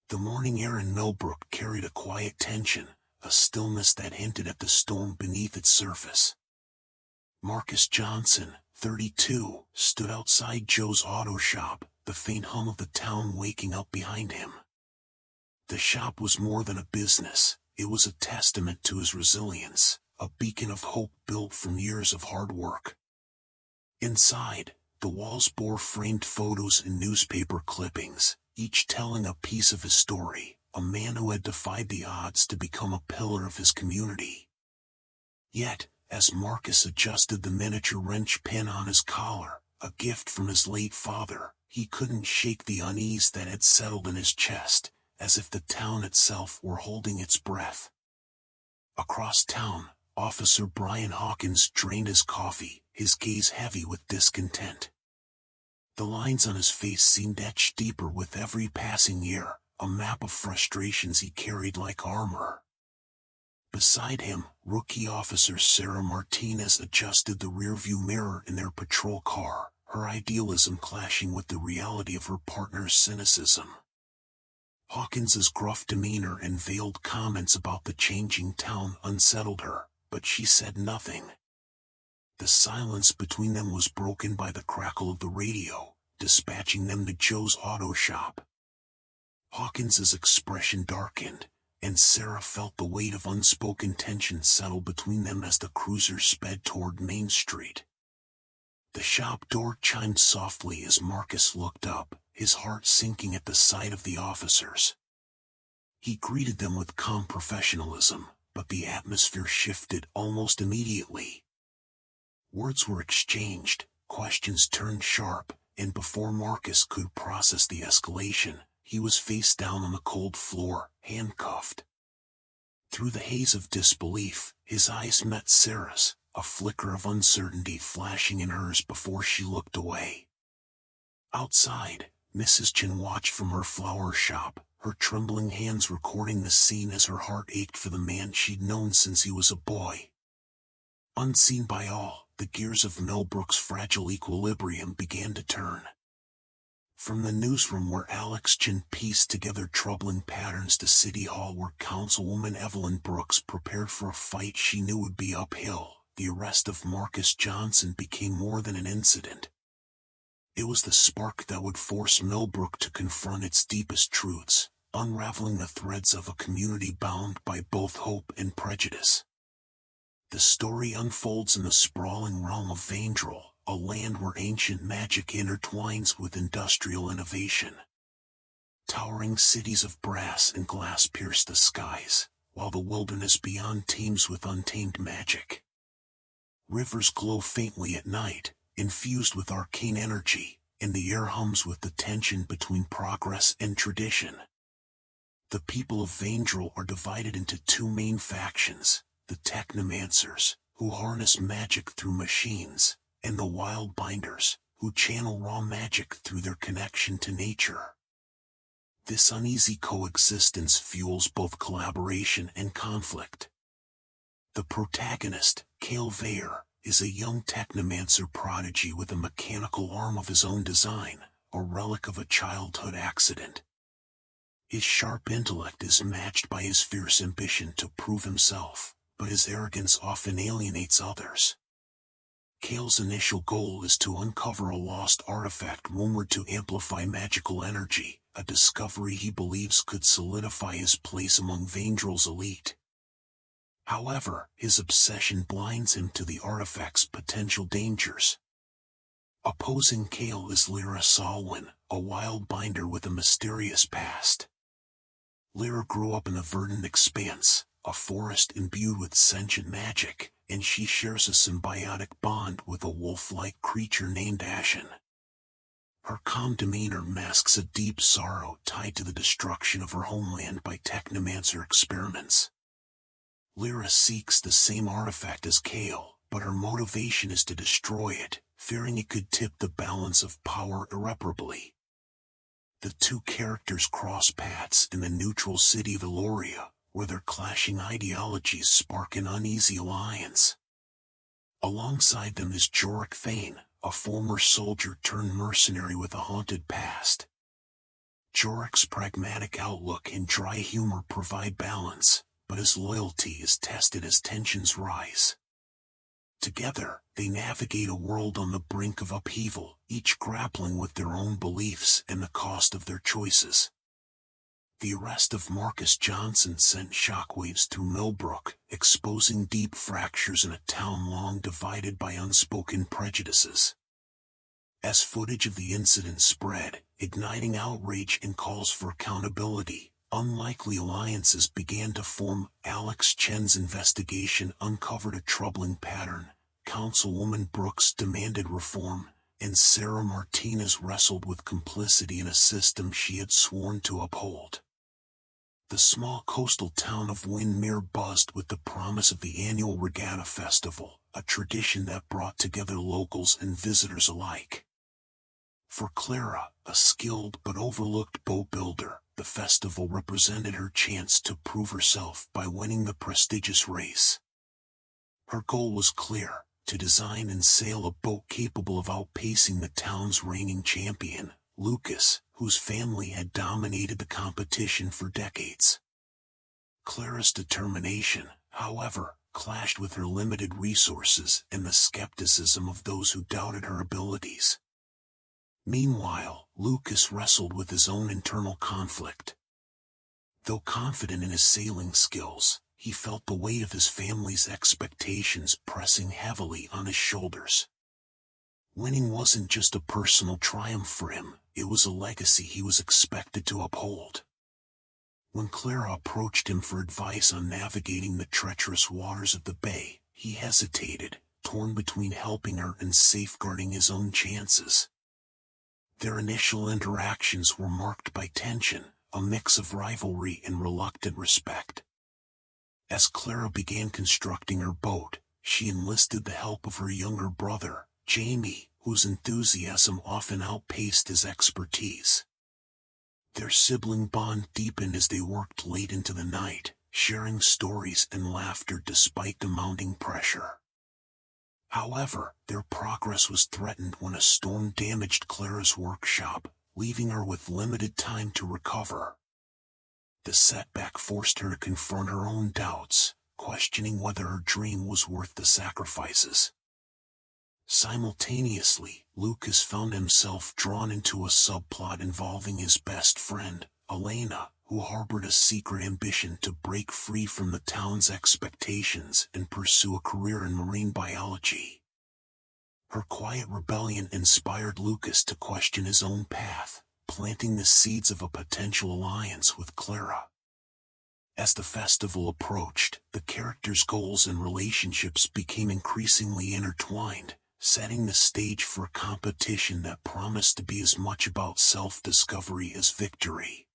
The morning air in Millbrook carried a quiet tension, a stillness that hinted at the storm beneath its surface. Marcus Johnson, 32, stood outside Joe's auto shop, the faint hum of the town waking up behind him. The shop was more than a business, it was a testament to his resilience, a beacon of hope built from years of hard work. Inside, the walls bore framed photos and newspaper clippings, each telling a piece of his story, a man who had defied the odds to become a pillar of his community. Yet, as Marcus adjusted the miniature wrench pin on his collar, a gift from his late father, he couldn't shake the unease that had settled in his chest, as if the town itself were holding its breath. Across town, Officer Brian Hawkins drained his coffee, his gaze heavy with discontent. The lines on his face seemed etched deeper with every passing year, a map of frustrations he carried like armor. Beside him, Rookie Officer Sarah Martinez adjusted the rearview mirror in their patrol car, her idealism clashing with the reality of her partner's cynicism. Hawkins's gruff demeanor and veiled comments about the changing town unsettled her, but she said nothing. The silence between them was broken by the crackle of the radio, dispatching them to Joe's auto shop. Hawkins's expression darkened, and Sarah felt the weight of unspoken tension settle between them as the cruiser sped toward Main Street. The shop door chimed softly as Marcus looked up, his heart sinking at the sight of the officers. He greeted them with calm professionalism, but the atmosphere shifted almost immediately. Words were exchanged, questions turned sharp, and before Marcus could process the escalation, he was face down on the cold floor, handcuffed. Through the haze of disbelief, his eyes met Sarah's, a flicker of uncertainty flashing in hers before she looked away. Outside, Mrs. Chin watched from her flower shop, her trembling hands recording the scene as her heart ached for the man she'd known since he was a boy. Unseen by all, the gears of Millbrook's fragile equilibrium began to turn. From the newsroom where Alex Chin pieced together troubling patterns to City Hall where Councilwoman Evelyn Brooks prepared for a fight she knew would be uphill, the arrest of Marcus Johnson became more than an incident. It was the spark that would force Millbrook to confront its deepest truths, unraveling the threads of a community bound by both hope and prejudice. The story unfolds in the sprawling realm of Vandrel, a land where ancient magic intertwines with industrial innovation. Towering cities of brass and glass pierce the skies, while the wilderness beyond teems with untamed magic. Rivers glow faintly at night, infused with arcane energy, and the air hums with the tension between progress and tradition. The people of Vandrel are divided into two main factions, the technomancers, who harness magic through machines, and the wild binders, who channel raw magic through their connection to nature. This uneasy coexistence fuels both collaboration and conflict. The protagonist, Cale Vayer, is a young technomancer prodigy with a mechanical arm of his own design, a relic of a childhood accident. His sharp intellect is matched by his fierce ambition to prove himself, but his arrogance often alienates others. Cale's initial goal is to uncover a lost artifact rumored to amplify magical energy, a discovery he believes could solidify his place among Vandrel's elite. However, his obsession blinds him to the artifact's potential dangers. Opposing Cale is Lyra Salwin, a wild binder with a mysterious past. Lyra grew up in the verdant expanse, a forest imbued with sentient magic, and she shares a symbiotic bond with a wolf-like creature named Ashen. Her calm demeanor masks a deep sorrow tied to the destruction of her homeland by technomancer experiments. Lyra seeks the same artifact as Cale, but her motivation is to destroy it, fearing it could tip the balance of power irreparably. The two characters cross paths in the neutral city of Eloria, where their clashing ideologies spark an uneasy alliance. Alongside them is Jorik Thane, a former soldier turned mercenary with a haunted past. Jorek's pragmatic outlook and dry humor provide balance, but his loyalty is tested as tensions rise. Together, they navigate a world on the brink of upheaval, each grappling with their own beliefs and the cost of their choices. The arrest of Marcus Johnson sent shockwaves through Millbrook, exposing deep fractures in a town long divided by unspoken prejudices. As footage of the incident spread, igniting outrage and calls for accountability, unlikely alliances began to form. Alex Chen's investigation uncovered a troubling pattern. Councilwoman Brooks demanded reform, and Sarah Martinez wrestled with complicity in a system she had sworn to uphold. The small coastal town of Windermere buzzed with the promise of the annual Regatta Festival, a tradition that brought together locals and visitors alike. For Clara, a skilled but overlooked boat builder, the festival represented her chance to prove herself by winning the prestigious race. Her goal was clear: to design and sail a boat capable of outpacing the town's reigning champion, Lucas, whose family had dominated the competition for decades. Clara's determination, however, clashed with her limited resources and the skepticism of those who doubted her abilities. Meanwhile, Lucas wrestled with his own internal conflict. Though confident in his sailing skills, he felt the weight of his family's expectations pressing heavily on his shoulders. Winning wasn't just a personal triumph for him, it was a legacy he was expected to uphold. When Clara approached him for advice on navigating the treacherous waters of the bay, he hesitated, torn between helping her and safeguarding his own chances. Their initial interactions were marked by tension, a mix of rivalry and reluctant respect. As Clara began constructing her boat, she enlisted the help of her younger brother, Jamie, whose enthusiasm often outpaced his expertise. Their sibling bond deepened as they worked late into the night, sharing stories and laughter despite the mounting pressure. However, their progress was threatened when a storm damaged Clara's workshop, leaving her with limited time to recover. The setback forced her to confront her own doubts, questioning whether her dream was worth the sacrifices. Simultaneously, Lucas found himself drawn into a subplot involving his best friend, Elena, who harbored a secret ambition to break free from the town's expectations and pursue a career in marine biology. Her quiet rebellion inspired Lucas to question his own path, planting the seeds of a potential alliance with Clara. As the festival approached, the characters' goals and relationships became increasingly intertwined, setting the stage for a competition that promised to be as much about self-discovery as victory.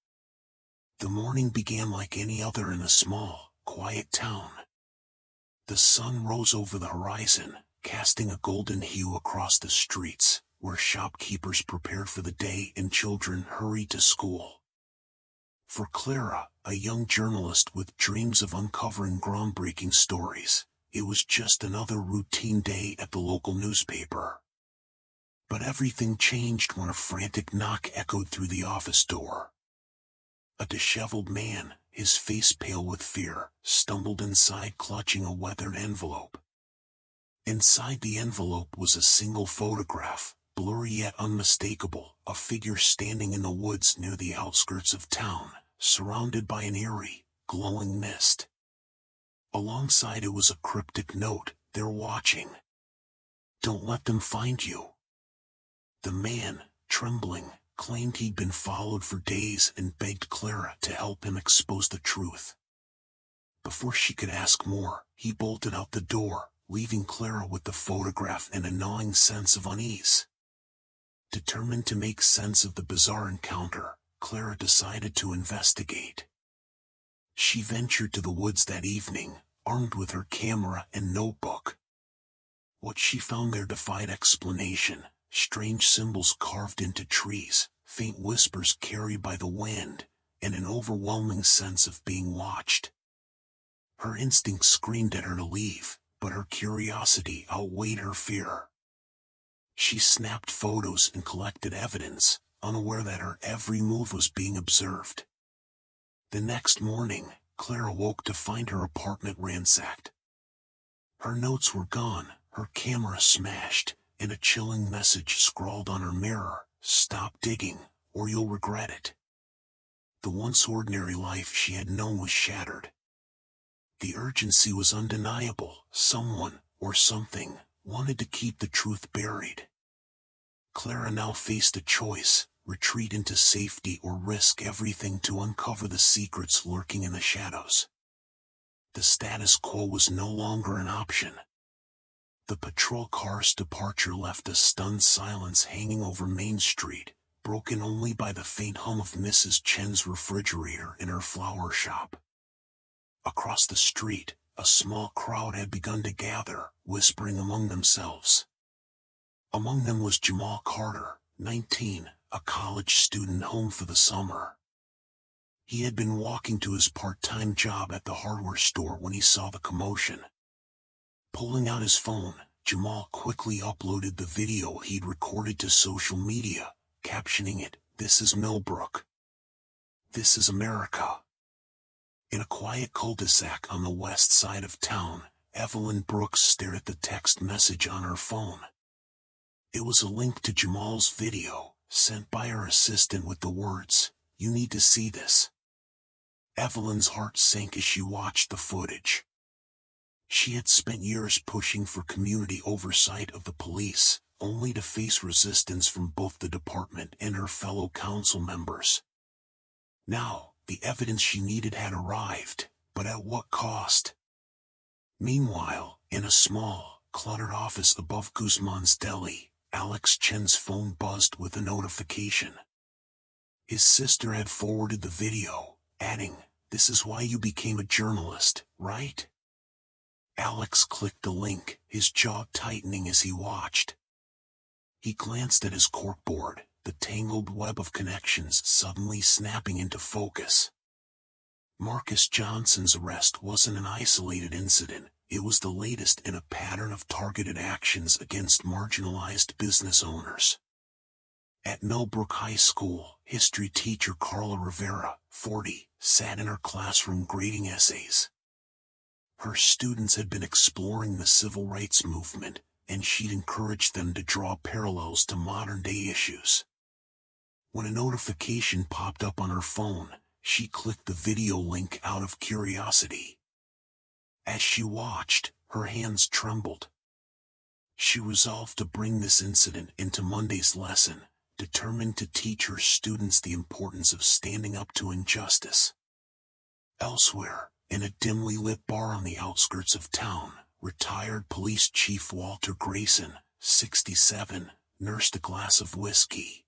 The morning began like any other in a small, quiet town. The sun rose over the horizon, casting a golden hue across the streets, where shopkeepers prepared for the day and children hurried to school. For Clara, a young journalist with dreams of uncovering groundbreaking stories, it was just another routine day at the local newspaper. But everything changed when a frantic knock echoed through the office door. A disheveled man, his face pale with fear, stumbled inside clutching a weathered envelope. Inside the envelope was a single photograph, blurry yet unmistakable, a figure standing in the woods near the outskirts of town, surrounded by an eerie, glowing mist. Alongside it was a cryptic note: "They're watching. Don't let them find you." The man, trembling, claimed he'd been followed for days and begged Clara to help him expose the truth. Before she could ask more, he bolted out the door, leaving Clara with the photograph and a gnawing sense of unease. Determined to make sense of the bizarre encounter, Clara decided to investigate. She ventured to the woods that evening, armed with her camera and notebook. What she found there defied explanation: strange symbols carved into trees, faint whispers carried by the wind, and an overwhelming sense of being watched. Her instinct screamed at her to leave, but her curiosity outweighed her fear. She snapped photos and collected evidence, unaware that her every move was being observed. The next morning, Claire awoke to find her apartment ransacked. Her notes were gone, her camera smashed, and a chilling message scrawled on her mirror: "Stop digging, or you'll regret it." The once ordinary life she had known was shattered. The urgency was undeniable. Someone, or something, wanted to keep the truth buried. Clara now faced a choice: retreat into safety or risk everything to uncover the secrets lurking in the shadows. The status quo was no longer an option. The patrol car's departure left a stunned silence hanging over Main Street, broken only by the faint hum of Mrs. Chen's refrigerator in her flower shop. Across the street, a small crowd had begun to gather, whispering among themselves. Among them was Jamal Carter, 19, a college student home for the summer. He had been walking to his part-time job at the hardware store when he saw the commotion. Pulling out his phone, Jamal quickly uploaded the video he'd recorded to social media, captioning it, "This is Millbrook. This is America." In a quiet cul-de-sac on the west side of town, Evelyn Brooks stared at the text message on her phone. It was a link to Jamal's video, sent by her assistant with the words, "You need to see this." Evelyn's heart sank as she watched the footage. She had spent years pushing for community oversight of the police, only to face resistance from both the department and her fellow council members. Now, the evidence she needed had arrived, but at what cost? Meanwhile, in a small, cluttered office above Guzman's Deli, Alex Chen's phone buzzed with a notification. His sister had forwarded the video, adding, "This is why you became a journalist, right?" Alex clicked the link, his jaw tightening as he watched. He glanced at his corkboard, the tangled web of connections suddenly snapping into focus. Marcus Johnson's arrest wasn't an isolated incident, it was the latest in a pattern of targeted actions against marginalized business owners. At Millbrook High School, history teacher Carla Rivera, 40, sat in her classroom grading essays. Her students had been exploring the civil rights movement, and she'd encouraged them to draw parallels to modern-day issues. When a notification popped up on her phone, she clicked the video link out of curiosity. As she watched, her hands trembled. She resolved to bring this incident into Monday's lesson, determined to teach her students the importance of standing up to injustice. Elsewhere, in a dimly lit bar on the outskirts of town, retired Police Chief Walter Grayson, 67, nursed a glass of whiskey.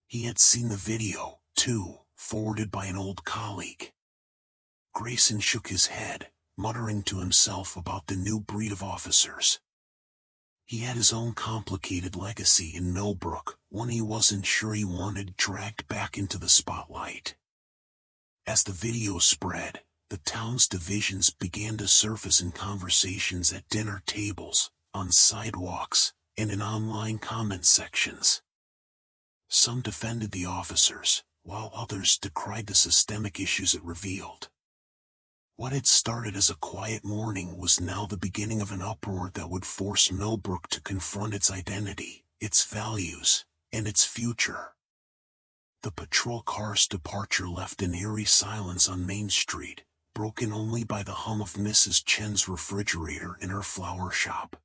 He had seen the video, too, forwarded by an old colleague. Grayson shook his head, muttering to himself about the new breed of officers. He had his own complicated legacy in Millbrook, one he wasn't sure he wanted dragged back into the spotlight. As the video spread, the town's divisions began to surface in conversations at dinner tables, on sidewalks, and in online comment sections. Some defended the officers, while others decried the systemic issues it revealed. What had started as a quiet morning was now the beginning of an uproar that would force Millbrook to confront its identity, its values, and its future. The patrol car's departure left an eerie silence on Main Street, broken only by the hum of Mrs. Chen's refrigerator in her flower shop.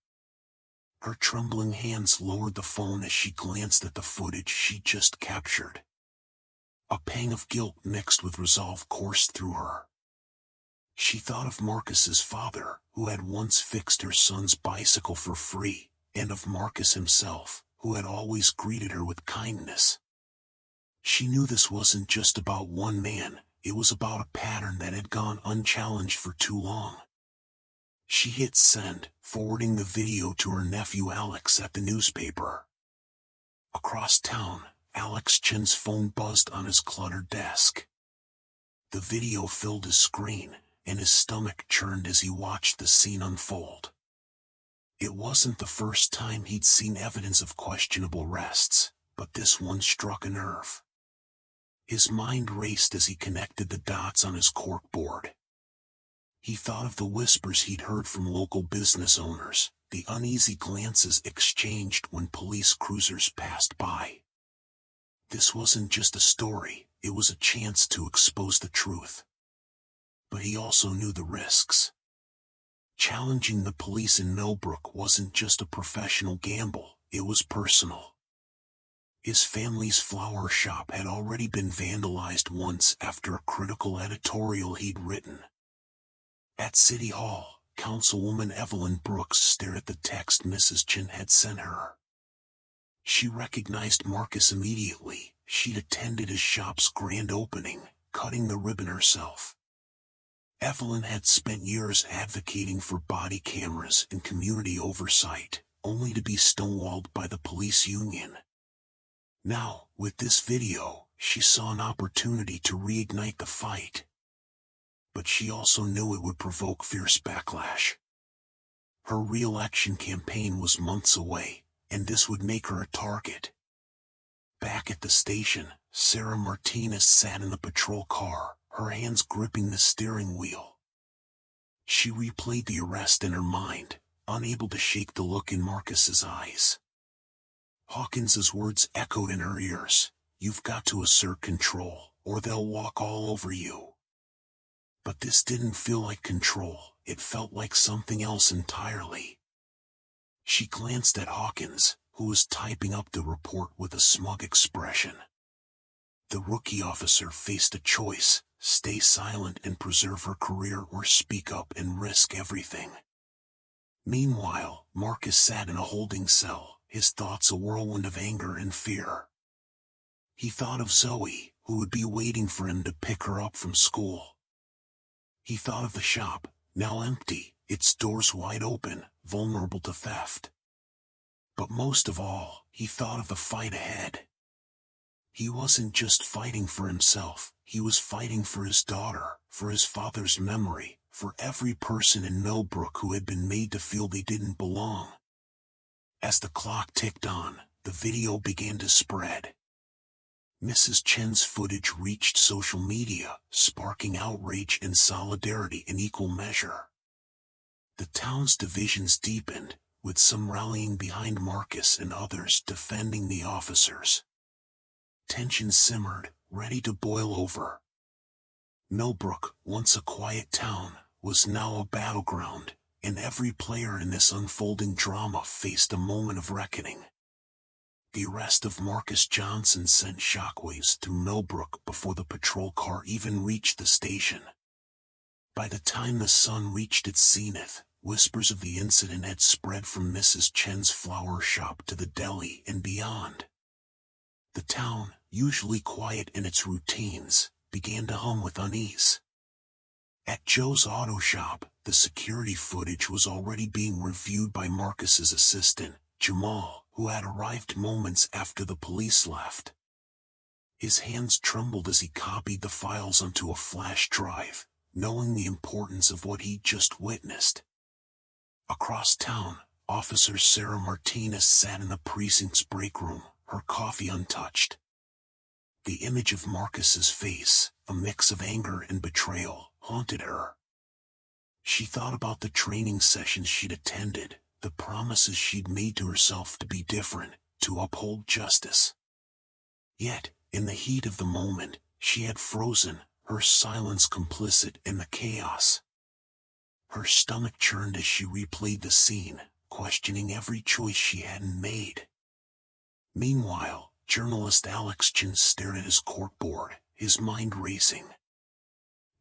Her trembling hands lowered the phone as she glanced at the footage she'd just captured. A pang of guilt mixed with resolve coursed through her. She thought of Marcus's father, who had once fixed her son's bicycle for free, and of Marcus himself, who had always greeted her with kindness. She knew this wasn't just about one man, it was about a pattern that had gone unchallenged for too long. She hit send, forwarding the video to her nephew Alex at the newspaper. Across town, Alex Chen's phone buzzed on his cluttered desk. The video filled his screen, and his stomach churned as he watched the scene unfold. It wasn't the first time he'd seen evidence of questionable arrests, but this one struck a nerve. His mind raced as he connected the dots on his corkboard. He thought of the whispers he'd heard from local business owners, the uneasy glances exchanged when police cruisers passed by. This wasn't just a story, it was a chance to expose the truth. But he also knew the risks. Challenging the police in Millbrook wasn't just a professional gamble, it was personal. His family's flower shop had already been vandalized once after a critical editorial he'd written. At City Hall, Councilwoman Evelyn Brooks stared at the text Mrs. Chin had sent her. She recognized Marcus immediately. She'd attended his shop's grand opening, cutting the ribbon herself. Evelyn had spent years advocating for body cameras and community oversight, only to be stonewalled by the police union. Now, with this video, she saw an opportunity to reignite the fight. But she also knew it would provoke fierce backlash. Her re-election campaign was months away, and this would make her a target. Back at the station, Sarah Martinez sat in the patrol car, her hands gripping the steering wheel. She replayed the arrest in her mind, unable to shake the look in Marcus's eyes. Hawkins's words echoed in her ears, "You've got to assert control, or they'll walk all over you." But this didn't feel like control, it felt like something else entirely. She glanced at Hawkins, who was typing up the report with a smug expression. The rookie officer faced a choice: stay silent and preserve her career, or speak up and risk everything. Meanwhile, Marcus sat in a holding cell, his thoughts a whirlwind of anger and fear. He thought of Zoe, who would be waiting for him to pick her up from school. He thought of the shop, now empty, its doors wide open, vulnerable to theft. But most of all, he thought of the fight ahead. He wasn't just fighting for himself, he was fighting for his daughter, for his father's memory, for every person in Millbrook who had been made to feel they didn't belong. As the clock ticked on, the video began to spread. Mrs. Chen's footage reached social media, sparking outrage and solidarity in equal measure. The town's divisions deepened, with some rallying behind Marcus and others defending the officers. Tension simmered, ready to boil over. Millbrook, once a quiet town, was now a battleground, and every player in this unfolding drama faced a moment of reckoning. The arrest of Marcus Johnson sent shockwaves through Millbrook before the patrol car even reached the station. By the time the sun reached its zenith, whispers of the incident had spread from Mrs. Chen's flower shop to the deli and beyond. The town, usually quiet in its routines, began to hum with unease. At Joe's auto shop, the security footage was already being reviewed by Marcus's assistant, Jamal, who had arrived moments after the police left. His hands trembled as he copied the files onto a flash drive, knowing the importance of what he'd just witnessed. Across town, Officer Sarah Martinez sat in the precinct's break room, her coffee untouched. The image of Marcus's face, a mix of anger and betrayal, haunted her. She thought about the training sessions she'd attended, the promises she'd made to herself to be different, to uphold justice. Yet, in the heat of the moment, she had frozen, her silence complicit in the chaos. Her stomach churned as she replayed the scene, questioning every choice she hadn't made. Meanwhile, journalist Alex Chin stared at his corkboard, his mind racing.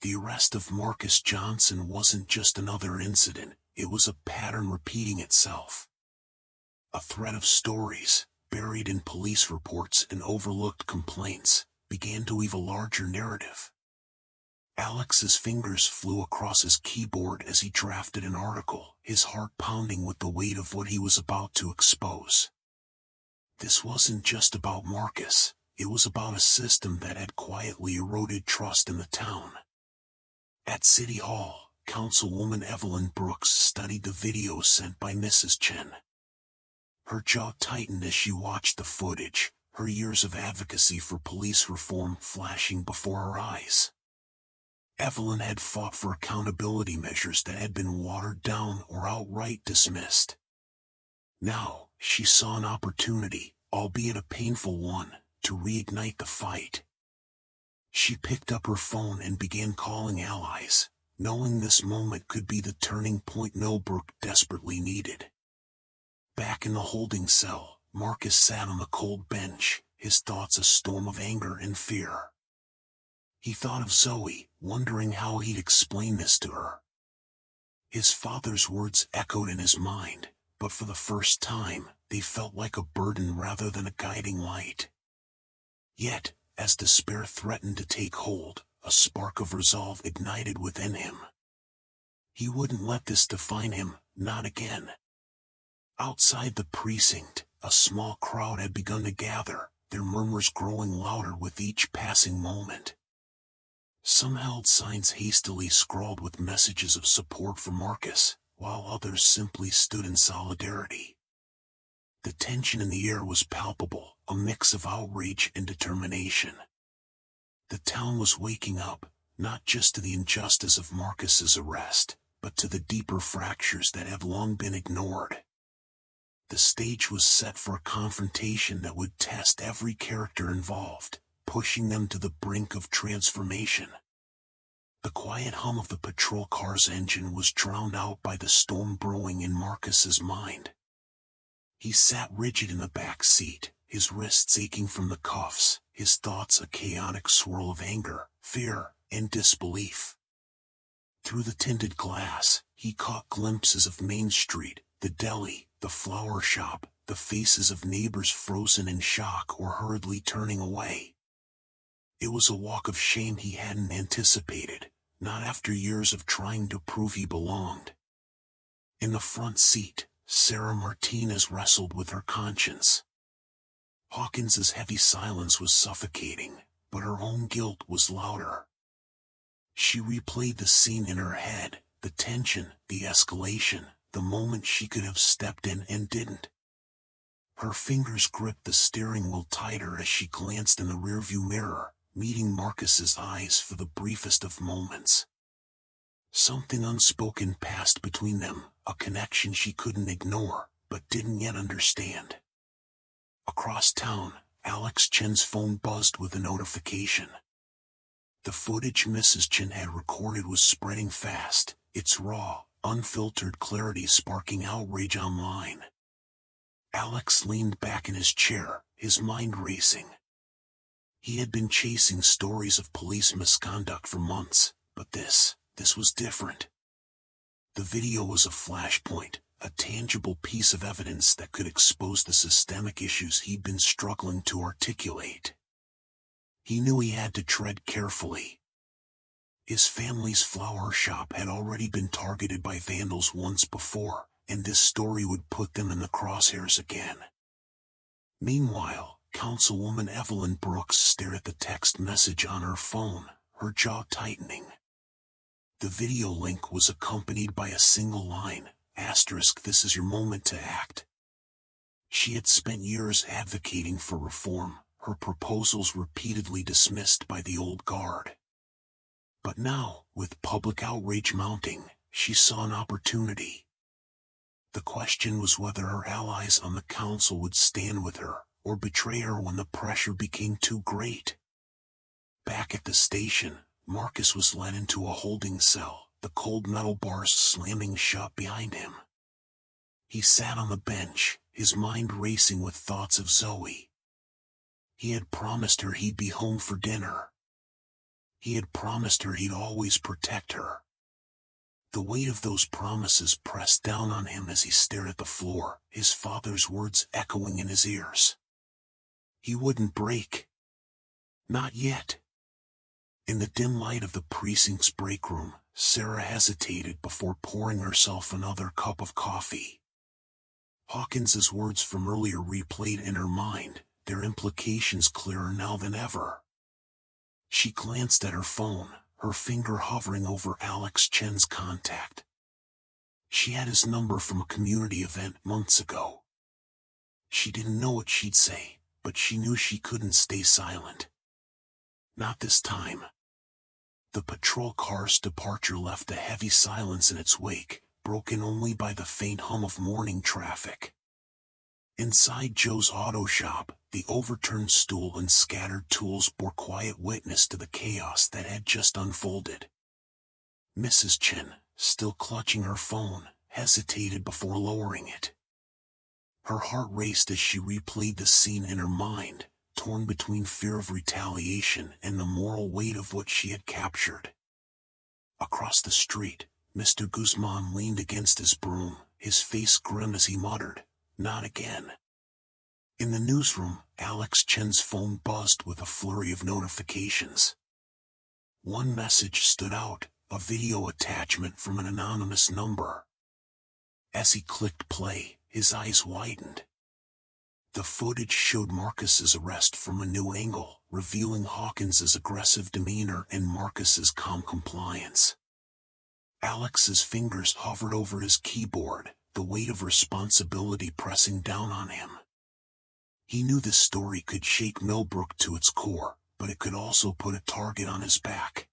The arrest of Marcus Johnson wasn't just another incident, it was a pattern repeating itself. A thread of stories, buried in police reports and overlooked complaints, began to weave a larger narrative. Alex's fingers flew across his keyboard as he drafted an article, his heart pounding with the weight of what he was about to expose. This wasn't just about Marcus, it was about a system that had quietly eroded trust in the town. At City Hall, Councilwoman Evelyn Brooks studied the video sent by Mrs. Chen. Her jaw tightened as she watched the footage, her years of advocacy for police reform flashing before her eyes. Evelyn had fought for accountability measures that had been watered down or outright dismissed. Now, she saw an opportunity, albeit a painful one, to reignite the fight. She picked up her phone and began calling allies, knowing this moment could be the turning point Millbrook desperately needed. Back in the holding cell, Marcus sat on the cold bench, his thoughts a storm of anger and fear. He thought of Zoe, wondering how he'd explain this to her. His father's words echoed in his mind, but for the first time, they felt like a burden rather than a guiding light. Yet, as despair threatened to take hold, a spark of resolve ignited within him. He wouldn't let this define him, not again. Outside the precinct, a small crowd had begun to gather, their murmurs growing louder with each passing moment. Some held signs hastily scrawled with messages of support for Marcus, while others simply stood in solidarity. The tension in the air was palpable, a mix of outrage and determination. The town was waking up, not just to the injustice of Marcus's arrest, but to the deeper fractures that have long been ignored. The stage was set for a confrontation that would test every character involved, pushing them to the brink of transformation. The quiet hum of the patrol car's engine was drowned out by the storm brewing in Marcus's mind. He sat rigid in the back seat, his wrists aching from the cuffs, his thoughts a chaotic swirl of anger, fear, and disbelief. Through the tinted glass, he caught glimpses of Main Street, the deli, the flower shop, the faces of neighbors frozen in shock or hurriedly turning away. It was a walk of shame he hadn't anticipated, not after years of trying to prove he belonged. In the front seat, Sarah Martinez wrestled with her conscience. Hawkins's heavy silence was suffocating, but her own guilt was louder. She replayed the scene in her head, the tension, the escalation, the moment she could have stepped in and didn't. Her fingers gripped the steering wheel tighter as she glanced in the rearview mirror, meeting Marcus's eyes for the briefest of moments. Something unspoken passed between them, a connection she couldn't ignore, but didn't yet understand. Across town, Alex Chen's phone buzzed with a notification. The footage Mrs. Chen had recorded was spreading fast, its raw, unfiltered clarity sparking outrage online. Alex leaned back in his chair, his mind racing. He had been chasing stories of police misconduct for months, but this was different. The video was a flashpoint, a tangible piece of evidence that could expose the systemic issues he'd been struggling to articulate. He knew he had to tread carefully. His family's flower shop had already been targeted by vandals once before, and this story would put them in the crosshairs again. Meanwhile, Councilwoman Evelyn Brooks stared at the text message on her phone, her jaw tightening. The video link was accompanied by a single line, "This is your moment to act." She had spent years advocating for reform, her proposals repeatedly dismissed by the old guard. But now, with public outrage mounting, she saw an opportunity. The question was whether her allies on the council would stand with her, or betray her when the pressure became too great. Back at the station, Marcus was led into a holding cell, the cold metal bars slamming shut behind him. He sat on the bench, his mind racing with thoughts of Zoe. He had promised her he'd be home for dinner. He had promised her he'd always protect her. The weight of those promises pressed down on him as he stared at the floor, his father's words echoing in his ears. He wouldn't break. Not yet. In the dim light of the precinct's break room, Sarah hesitated before pouring herself another cup of coffee. Hawkins's words from earlier replayed in her mind, their implications clearer now than ever. She glanced at her phone, her finger hovering over Alex Chen's contact. She had his number from a community event months ago. She didn't know what she'd say, but she knew she couldn't stay silent. Not this time. The patrol car's departure left a heavy silence in its wake, broken only by the faint hum of morning traffic. Inside Joe's auto shop, the overturned stool and scattered tools bore quiet witness to the chaos that had just unfolded. Mrs. Chen, still clutching her phone, hesitated before lowering it. Her heart raced as she replayed the scene in her mind, torn between fear of retaliation and the moral weight of what she had captured. Across the street, Mr. Guzman leaned against his broom, his face grim as he muttered, "Not again." In the newsroom, Alex Chen's phone buzzed with a flurry of notifications. One message stood out, a video attachment from an anonymous number. As he clicked play, his eyes widened. The footage showed Marcus's arrest from a new angle, revealing Hawkins's aggressive demeanor and Marcus's calm compliance. Alex's fingers hovered over his keyboard, the weight of responsibility pressing down on him. He knew this story could shake Millbrook to its core, but it could also put a target on his back.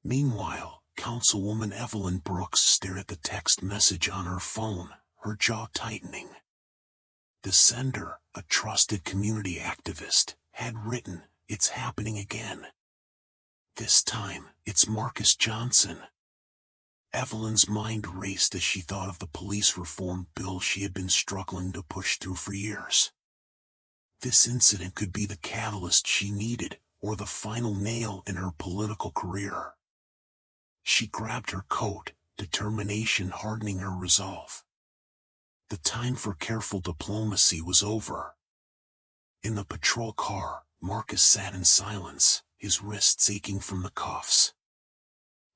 Meanwhile, Councilwoman Evelyn Brooks stared at the text message on her phone, her jaw tightening. The sender, a trusted community activist, had written, "It's happening again. This time, it's Marcus Johnson." Evelyn's mind raced as she thought of the police reform bill she had been struggling to push through for years. This incident could be the catalyst she needed, or the final nail in her political career. She grabbed her coat, determination hardening her resolve. The time for careful diplomacy was over. In the patrol car, Marcus sat in silence, his wrists aching from the cuffs.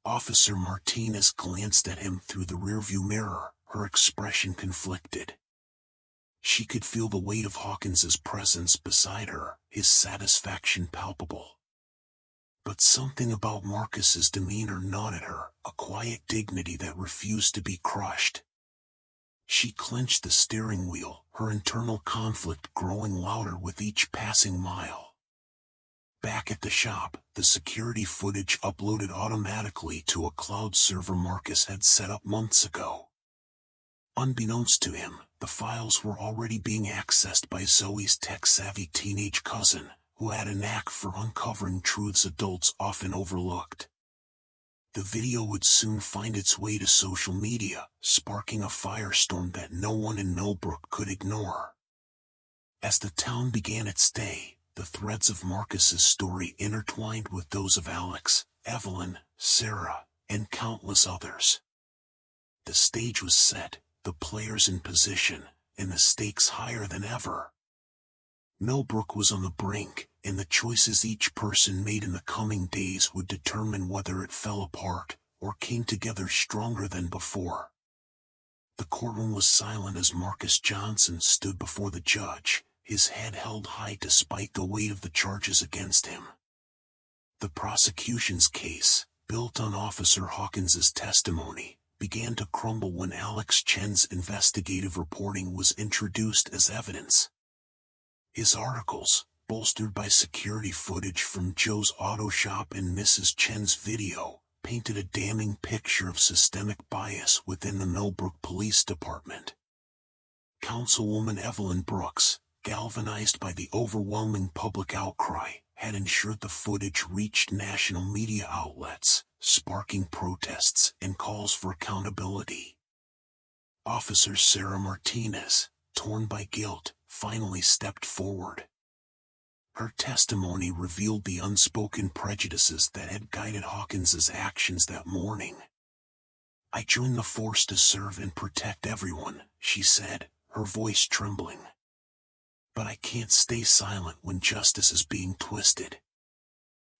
Officer Martinez glanced at him through the rearview mirror, her expression conflicted. She could feel the weight of Hawkins's presence beside her, his satisfaction palpable. But something about Marcus's demeanor gnawed at her, a quiet dignity that refused to be crushed. She clenched the steering wheel, her internal conflict growing louder with each passing mile. Back at the shop, the security footage uploaded automatically to a cloud server Marcus had set up months ago. Unbeknownst to him, the files were already being accessed by Zoe's tech-savvy teenage cousin, who had a knack for uncovering truths adults often overlooked. The video would soon find its way to social media, sparking a firestorm that no one in Millbrook could ignore. As the town began its day, the threads of Marcus's story intertwined with those of Alex, Evelyn, Sarah, and countless others. The stage was set, the players in position, and the stakes higher than ever. Millbrook was on the brink, and the choices each person made in the coming days would determine whether it fell apart, or came together stronger than before. The courtroom was silent as Marcus Johnson stood before the judge, his head held high despite the weight of the charges against him. The prosecution's case, built on Officer Hawkins's testimony, began to crumble when Alex Chen's investigative reporting was introduced as evidence. His articles, bolstered by security footage from Joe's auto shop and Mrs. Chen's video, painted a damning picture of systemic bias within the Millbrook Police Department. Councilwoman Evelyn Brooks, galvanized by the overwhelming public outcry, had ensured the footage reached national media outlets, sparking protests and calls for accountability. Officer Sarah Martinez, torn by guilt, finally stepped forward. Her testimony revealed the unspoken prejudices that had guided Hawkins's actions that morning. "I joined the force to serve and protect everyone," she said, her voice trembling. "But I can't stay silent when justice is being twisted."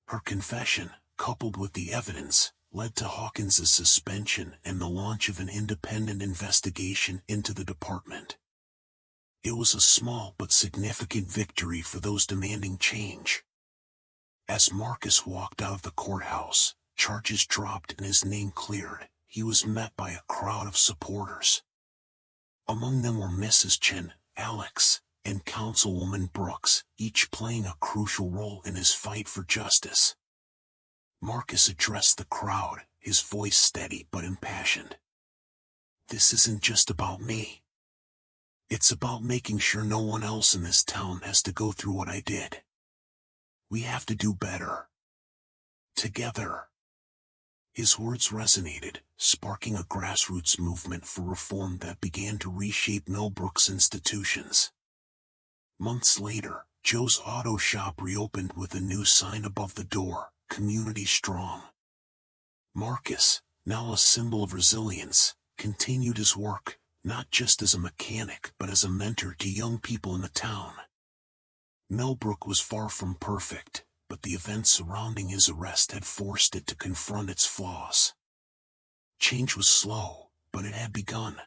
Her confession, coupled with the evidence, led to Hawkins's suspension and the launch of an independent investigation into the department. It was a small but significant victory for those demanding change. As Marcus walked out of the courthouse, charges dropped and his name cleared, he was met by a crowd of supporters. Among them were Mrs. Chen, Alex, and Councilwoman Brooks, each playing a crucial role in his fight for justice. Marcus addressed the crowd, his voice steady but impassioned. "This isn't just about me. It's about making sure no one else in this town has to go through what I did. We have to do better. Together." His words resonated, sparking a grassroots movement for reform that began to reshape Millbrook's institutions. Months later, Joe's auto shop reopened with a new sign above the door, "Community Strong." Marcus, now a symbol of resilience, continued his work, not just as a mechanic but as a mentor to young people in the town. Millbrook was far from perfect, but the events surrounding his arrest had forced it to confront its flaws. Change was slow, but it had begun.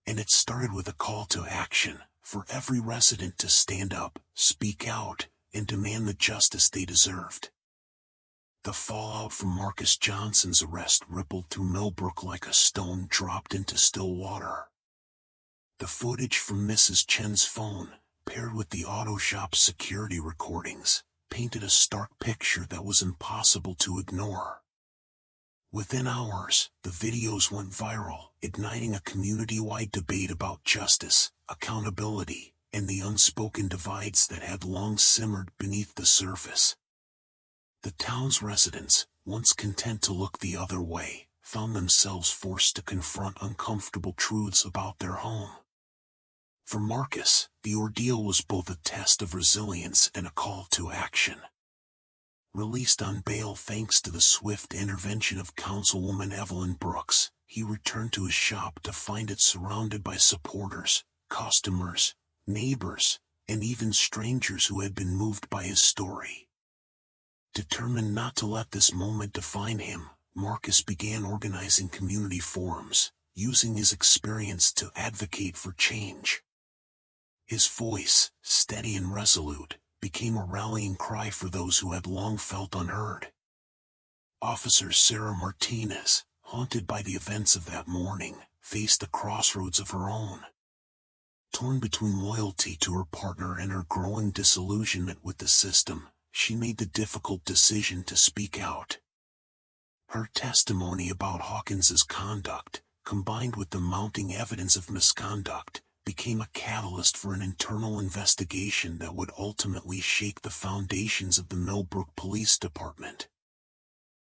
And it started with a call to action, for every resident to stand up, speak out, and demand the justice they deserved. The fallout from Marcus Johnson's arrest rippled through Millbrook like a stone dropped into still water. The footage from Mrs. Chen's phone, paired with the auto shop's security recordings, painted a stark picture that was impossible to ignore. Within hours, the videos went viral, igniting a community-wide debate about justice, accountability, and the unspoken divides that had long simmered beneath the surface. The town's residents, once content to look the other way, found themselves forced to confront uncomfortable truths about their home. For Marcus, the ordeal was both a test of resilience and a call to action. Released on bail thanks to the swift intervention of Councilwoman Evelyn Brooks, he returned to his shop to find it surrounded by supporters, customers, neighbors, and even strangers who had been moved by his story. Determined not to let this moment define him, Marcus began organizing community forums, using his experience to advocate for change. His voice, steady and resolute, became a rallying cry for those who had long felt unheard. Officer Sarah Martinez, haunted by the events of that morning, faced the crossroads of her own. Torn between loyalty to her partner and her growing disillusionment with the system, she made the difficult decision to speak out. Her testimony about Hawkins's conduct, combined with the mounting evidence of misconduct, became a catalyst for an internal investigation that would ultimately shake the foundations of the Millbrook Police Department.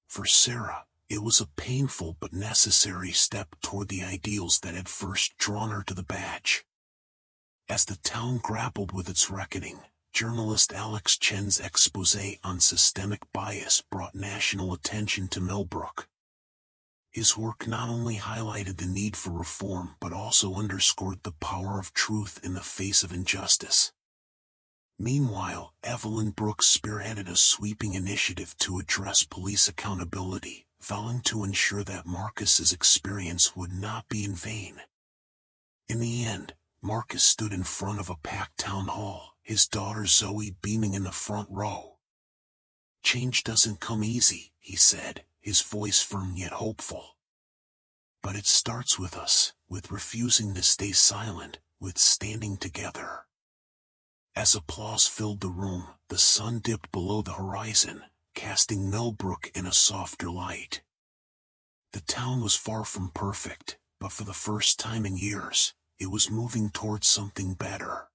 For Sarah, it was a painful but necessary step toward the ideals that had first drawn her to the badge. As the town grappled with its reckoning, journalist Alex Chen's exposé on systemic bias brought national attention to Millbrook. His work not only highlighted the need for reform but also underscored the power of truth in the face of injustice. Meanwhile, Evelyn Brooks spearheaded a sweeping initiative to address police accountability, vowing to ensure that Marcus's experience would not be in vain. In the end, Marcus stood in front of a packed town hall, his daughter Zoe beaming in the front row. "Change doesn't come easy," he said, his voice firm yet hopeful. "But it starts with us, with refusing to stay silent, with standing together." As applause filled the room, the sun dipped below the horizon, casting Millbrook in a softer light. The town was far from perfect, but for the first time in years, it was moving towards something better.